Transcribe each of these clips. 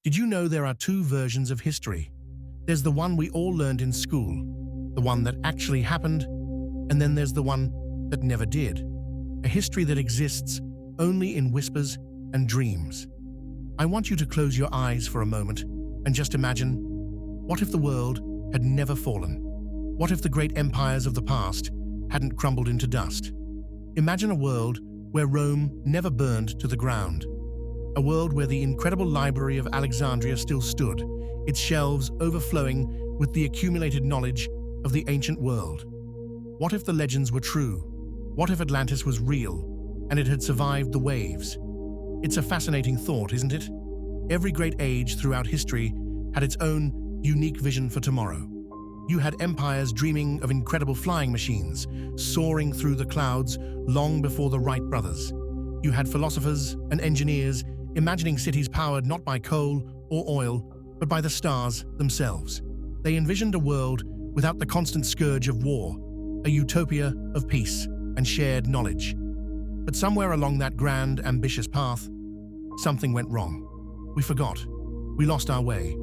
Did you know there are two versions of history? There's the one we all learned in school, the one that actually happened, and then there's the one that never did. A history that exists only in whispers and dreams. I want you to close your eyes for a moment and just imagine, what if the world had never fallen? What if the great empires of the past hadn't crumbled into dust? Imagine a world where Rome never burned to the ground. A world where the incredible library of Alexandria still stood, its shelves overflowing with the accumulated knowledge of the ancient world. What if the legends were true? What if Atlantis was real, and it had survived the waves? It's a fascinating thought, isn't it? Every great age throughout history had its own unique vision for tomorrow. You had empires dreaming of incredible flying machines, soaring through the clouds long before the Wright brothers. You had philosophers and engineers imagining cities powered not by coal or oil, but by the stars themselves. They envisioned a world without the constant scourge of war, a utopia of peace and shared knowledge. But somewhere along that grand, ambitious path, something went wrong. We forgot. We lost our way.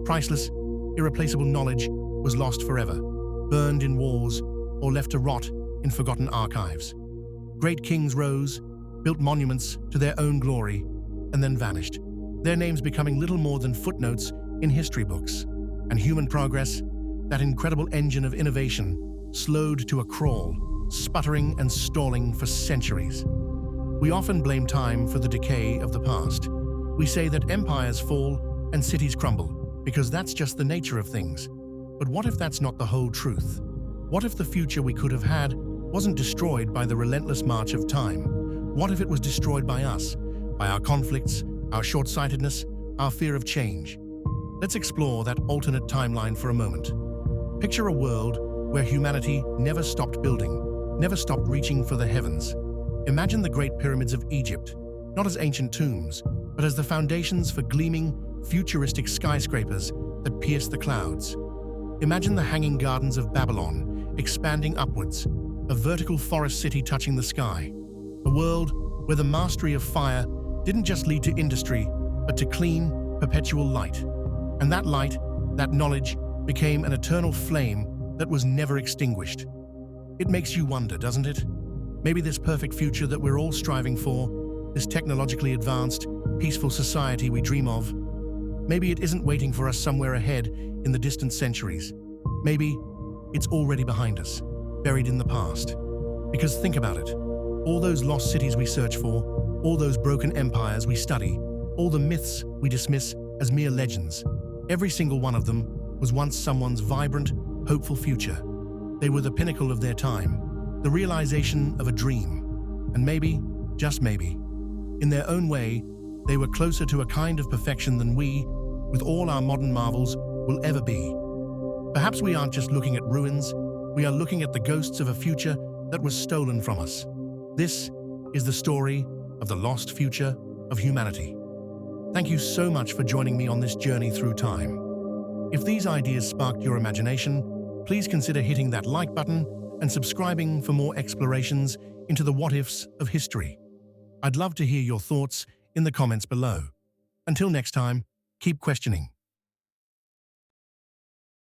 Priceless, irreplaceable knowledge was lost forever, burned in wars, or left to rot in forgotten archives. Great kings rose, built monuments to their own glory, and then vanished, their names becoming little more than footnotes in history books. And human progress, that incredible engine of innovation, slowed to a crawl, sputtering and stalling for centuries. We often blame time for the decay of the past. We say that empires fall and cities crumble, because that's just the nature of things. But what if that's not the whole truth? What if the future we could have had wasn't destroyed by the relentless march of time? What if it was destroyed by us, by our conflicts, our short-sightedness, our fear of change? Let's explore that alternate timeline for a moment. Picture a world where humanity never stopped building, never stopped reaching for the heavens. Imagine the Great Pyramids of Egypt, not as ancient tombs, but as the foundations for gleaming, futuristic skyscrapers that pierce the clouds. Imagine the Hanging Gardens of Babylon, expanding upwards, a vertical forest city touching the sky. A world where the mastery of fire didn't just lead to industry, but to clean, perpetual light. And that light, that knowledge, became an eternal flame that was never extinguished. It makes you wonder, doesn't it? Maybe this perfect future that we're all striving for, this technologically advanced, peaceful society we dream of, maybe it isn't waiting for us somewhere ahead in the distant centuries. Maybe it's already behind us, buried in the past. Because think about it, all those lost cities we search for, all those broken empires we study, all the myths we dismiss as mere legends, every single one of them was once someone's vibrant, hopeful future. They were the pinnacle of their time, the realization of a dream. And maybe, just maybe, in their own way, they were closer to a kind of perfection than we, with all our modern marvels, will ever be. Perhaps we aren't just looking at ruins, we are looking at the ghosts of a future that was stolen from us. This is the story of the lost future of humanity. Thank you so much for joining me on this journey through time. If these ideas sparked your imagination, please consider hitting that like button and subscribing for more explorations into the what-ifs of history. I'd love to hear your thoughts in the comments below. Until next time, keep questioning.